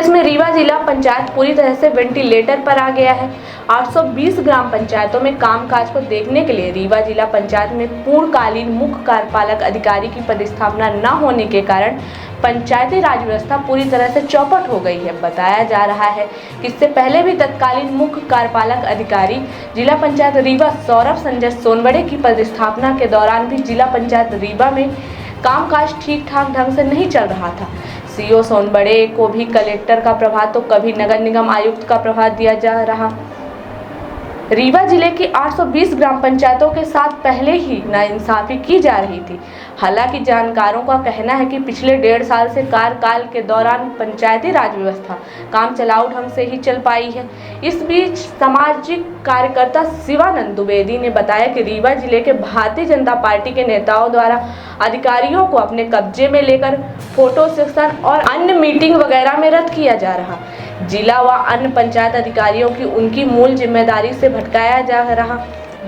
प्रदेश में रीवा जिला पंचायत पूरी तरह से वेंटिलेटर पर आ गया है। 820 ग्राम पंचायतों में कामकाज को देखने के लिए रीवा जिला पंचायत में पूर्णकालीन मुख्य कार्यपालक अधिकारी की पदस्थापना न होने के कारण पंचायती राज व्यवस्था पूरी तरह से चौपट हो गई है। बताया जा रहा है कि इससे पहले भी तत्कालीन मुख्य कार्यपालक अधिकारी जिला पंचायत रीवा सौरभ संजय सोनवड़े की पदस्थापना के दौरान भी जिला पंचायत रीवा में कामकाज ठीक ठाक ढंग से नहीं चल रहा था। सीओ सोनवड़े को भी कलेक्टर का प्रभार तो कभी नगर निगम आयुक्त का प्रभार दिया जा रहा। रीवा जिले की 820 ग्राम पंचायतों के साथ पहले ही नाइंसाफी की जा रही थी। हालांकि जानकारों का कहना है कि पिछले 1.5 साल से कार्यकाल के दौरान पंचायती राज व्यवस्था काम चलाऊ ढंग से ही चल पाई है। इस बीच सामाजिक कार्यकर्ता शिवानंद द्विवेदी ने बताया कि रीवा जिले के भारतीय जनता पार्टी के नेताओं द्वारा अधिकारियों को अपने कब्जे में लेकर फोटो सेक्शन और अन्य मीटिंग वगैरह में रद्द किया जा रहा। जिला व अन्य पंचायत अधिकारियों की उनकी मूल जिम्मेदारी से भटकाया जा रहा।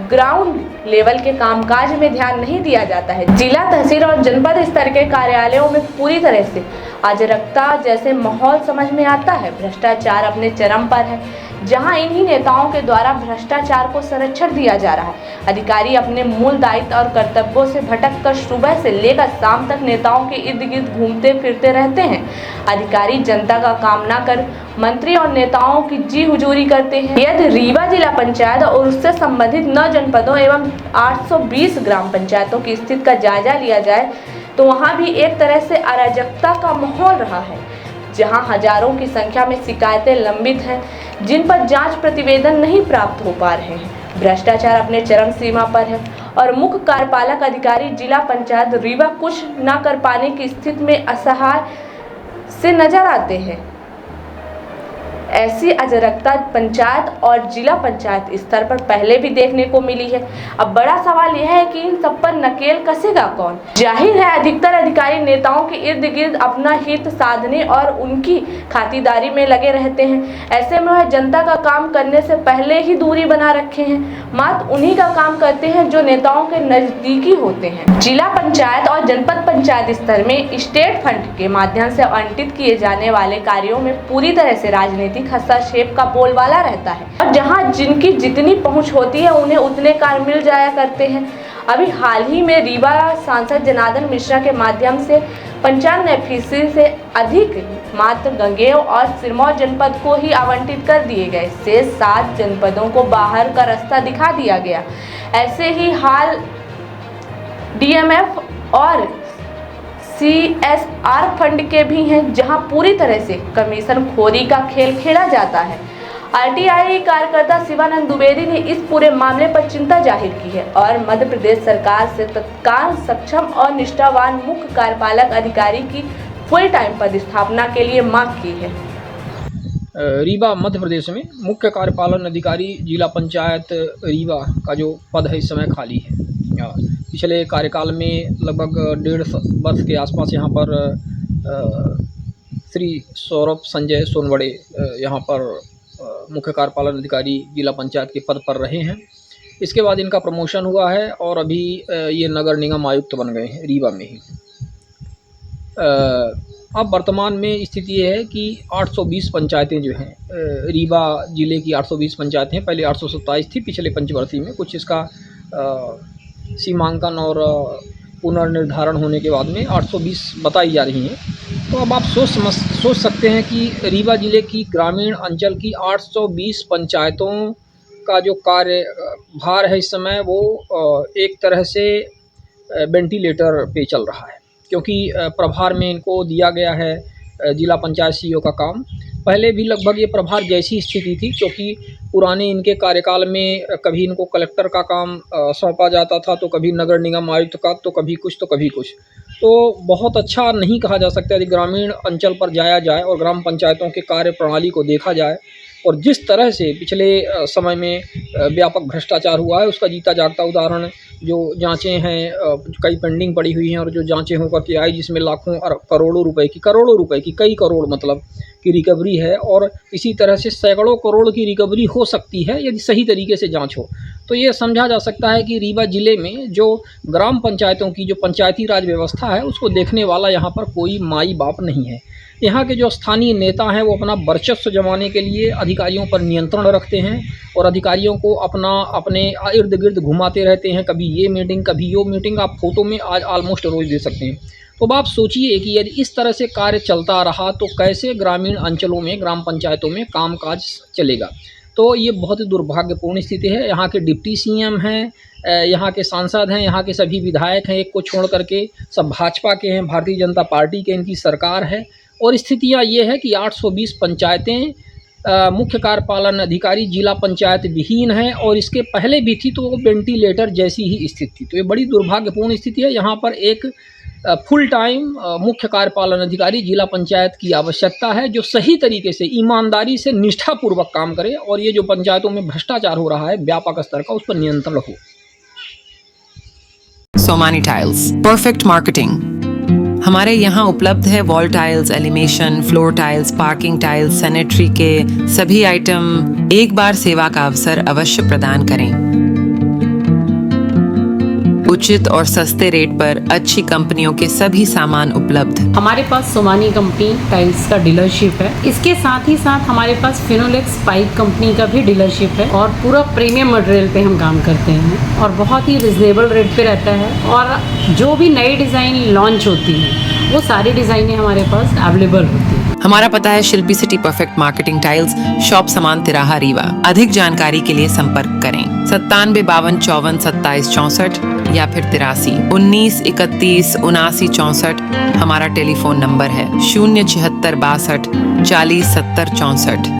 ग्राउंड लेवल के कामकाज में ध्यान नहीं दिया जाता है। जिला, तहसील और जनपद स्तर के कार्यालयों में पूरी तरह से अराजकता जैसे माहौल समझ में आता है। भ्रष्टाचार अपने चरम पर है, जहां इन्हीं नेताओं के द्वारा भ्रष्टाचार को संरक्षण दिया जा रहा है। अधिकारी अपने मूल दायित्व और कर्तव्यों से भटक कर सुबह से लेकर शाम तक नेताओं के इर्द गिर्द घूमते फिरते रहते हैं। अधिकारी जनता का काम न कर मंत्री और नेताओं की जी हुजूरी करते हैं। यदि रीवा जिला पंचायत और उससे संबंधित 9 जनपदों एवं 820 ग्राम पंचायतों की स्थिति का जायजा लिया जाए तो वहां भी एक तरह से अराजकता का माहौल रहा है, जहां हजारों की संख्या में शिकायतें लंबित हैं, जिन पर जांच प्रतिवेदन नहीं प्राप्त हो पा रहे हैं। भ्रष्टाचार अपने चरम सीमा पर है और मुख्य कार्यपालक अधिकारी जिला पंचायत रीवा कुछ न कर पाने की स्थिति में असहाय से नजर आते हैं। ऐसी अराजकता पंचायत और जिला पंचायत स्तर पर पहले भी देखने को मिली है। अब बड़ा सवाल यह है कि इन सब पर नकेल कसेगा कौन? जाहिर है अधिकतर अधिकारी नेताओं के इर्द गिर्द अपना हित साधने और उनकी खातिरदारी में लगे रहते हैं। ऐसे में वह जनता का काम करने से पहले ही दूरी बना रखे हैं। मात्र उन्हीं का काम करते हैं जो नेताओं के नजदीकी होते हैं। जिला पंचायत और जनपद पंचायत स्तर में स्टेट फंड के माध्यम से आवंटित किए जाने वाले कार्यों में पूरी तरह से राजनीति हस्तक्षेप का बोलबाला रहता है और जहां जिनकी जितनी पहुंच होती है उन्हें उतने कार्य मिल जाया करते हैं। अभी हाल ही में रीवा सांसद जनार्दन मिश्रा के माध्यम से 95% से अधिक मात्र गंगेय और सिरमौर जनपद को ही आवंटित कर दिए गए। शेष 7 जनपदों को बाहर का रास्ता दिखा दिया गया। ऐसे ही हाल डीएमएफ और CSR फंड के भी हैं, जहां पूरी तरह से कमीशन खोरी का खेल खेला जाता है। RTI कार्यकर्ता शिवानंद द्विवेदी ने इस पूरे मामले पर चिंता जाहिर की है और मध्य प्रदेश सरकार से तत्काल सक्षम और निष्ठावान मुख्य कार्यपालक अधिकारी की फुल टाइम पदस्थापना के लिए मांग की है। रीवा मध्य प्रदेश में मुख्य कार्यपालन अधिकारी जिला पंचायत रीवा का जो पद है इस समय खाली है। पिछले कार्यकाल में लगभग 1.5 वर्ष के आसपास यहाँ पर श्री सौरभ संजय सोनवड़े यहाँ पर मुख्य कार्यपालन अधिकारी जिला पंचायत के पद पर रहे हैं। इसके बाद इनका प्रमोशन हुआ है और अभी ये नगर निगम आयुक्त बन गए हैं रीवा में ही। अब वर्तमान में स्थिति ये है कि 820 पंचायतें जो हैं रीवा जिले की 820 पंचायतें, पहले 827 थी पिछले पंचवर्षीय में। कुछ इसका सीमांकन और पुनर्निर्धारण होने के बाद में 820 बताई जा रही हैं। तो अब आप सोच सकते हैं कि रीवा जिले की ग्रामीण अंचल की 820 पंचायतों का जो कार्य भार है इस समय वो एक तरह से वेंटिलेटर पे चल रहा है, क्योंकि प्रभार में इनको दिया गया है जिला पंचायत सीईओ का काम। पहले भी लगभग ये प्रभार जैसी स्थिति थी, क्योंकि पुराने इनके कार्यकाल में कभी इनको कलेक्टर का काम सौंपा जाता था, तो कभी नगर निगम आयुक्त का, तो कभी कुछ तो कभी कुछ। तो बहुत अच्छा नहीं कहा जा सकता यदि ग्रामीण अंचल पर जाया जाए और ग्राम पंचायतों के कार्य प्रणाली को देखा जाए और जिस तरह से पिछले समय में व्यापक भ्रष्टाचार हुआ है उसका जीता जागता उदाहरण जो जांचें हैं, कई पेंडिंग पड़ी हुई हैं और जो जांचें होकर के आई जिसमें लाखों और करोड़ों रुपए की कई करोड़ मतलब की रिकवरी है और इसी तरह से सैकड़ों करोड़ की रिकवरी हो सकती है यदि सही तरीके से जांच हो। तो ये समझा जा सकता है कि रीवा जिले में जो ग्राम पंचायतों की जो पंचायती राज व्यवस्था रहा है उसको देखने वाला यहाँ पर कोई माई बाप नहीं है। यहाँ के जो स्थानीय नेता हैं वो अपना वर्चस्व जमाने के लिए अधिकारियों पर नियंत्रण रखते हैं और अधिकारियों को अपने इर्द गिर्द घुमाते रहते हैं, कभी ये मीटिंग कभी वो मीटिंग। आप फोटो में आज ऑलमोस्ट रोज़ दे सकते हैं। तो अब आप सोचिए कि यदि इस तरह से कार्य चलता रहा तो कैसे ग्रामीण अंचलों में, ग्राम पंचायतों में कामकाज चलेगा। तो ये बहुत ही दुर्भाग्यपूर्ण स्थिति है। यहाँ के डिप्टी सीएम हैं, यहाँ के सांसद हैं, यहाँ के सभी विधायक हैं, एक को छोड़ करके सब भाजपा के हैं, भारतीय जनता पार्टी के, इनकी सरकार है। और स्थितियाँ ये है कि 820 पंचायतें मुख्य कार्यपालन अधिकारी जिला पंचायत विहीन है और इसके पहले भी थी तो वो वेंटिलेटर जैसी ही स्थिति थी। तो ये बड़ी दुर्भाग्यपूर्ण स्थिति है। यहाँ पर एक फुल टाइम मुख्य कार्यपालन अधिकारी जिला पंचायत की आवश्यकता है जो सही तरीके से, ईमानदारी से, निष्ठापूर्वक काम करे और ये जो पंचायतों में भ्रष्टाचार हो रहा है व्यापक स्तर का, उस पर नियंत्रण हो। Somani tiles, perfect marketing. हमारे यहाँ उपलब्ध है wall tiles, elevation, floor tiles, parking tiles, sanitary के सभी आइटम। एक बार सेवा का अवसर अवश्य प्रदान करें। उचित और सस्ते रेट पर अच्छी कंपनियों के सभी सामान उपलब्ध। हमारे पास सोमानी कंपनी टाइल्स का डीलरशिप है। इसके साथ ही साथ हमारे पास फिनोलेक्स पाइप कंपनी का भी डीलरशिप है और पूरा प्रीमियम मटेरियल पे हम काम करते हैं और बहुत ही रिजनेबल रेट पे रहता है। और जो भी नई डिज़ाइन लॉन्च होती है वो सारी डिज़ाइनें हमारे पास अवेलेबल होती है। हमारा पता है Shilpi city perfect marketing tiles, shop समान तिराहा रीवा। अधिक जानकारी के लिए संपर्क करें 97 52 54 27 64 या फिर 83 19 31 79 64। हमारा टेलीफोन नंबर है 076 62 40 70 64।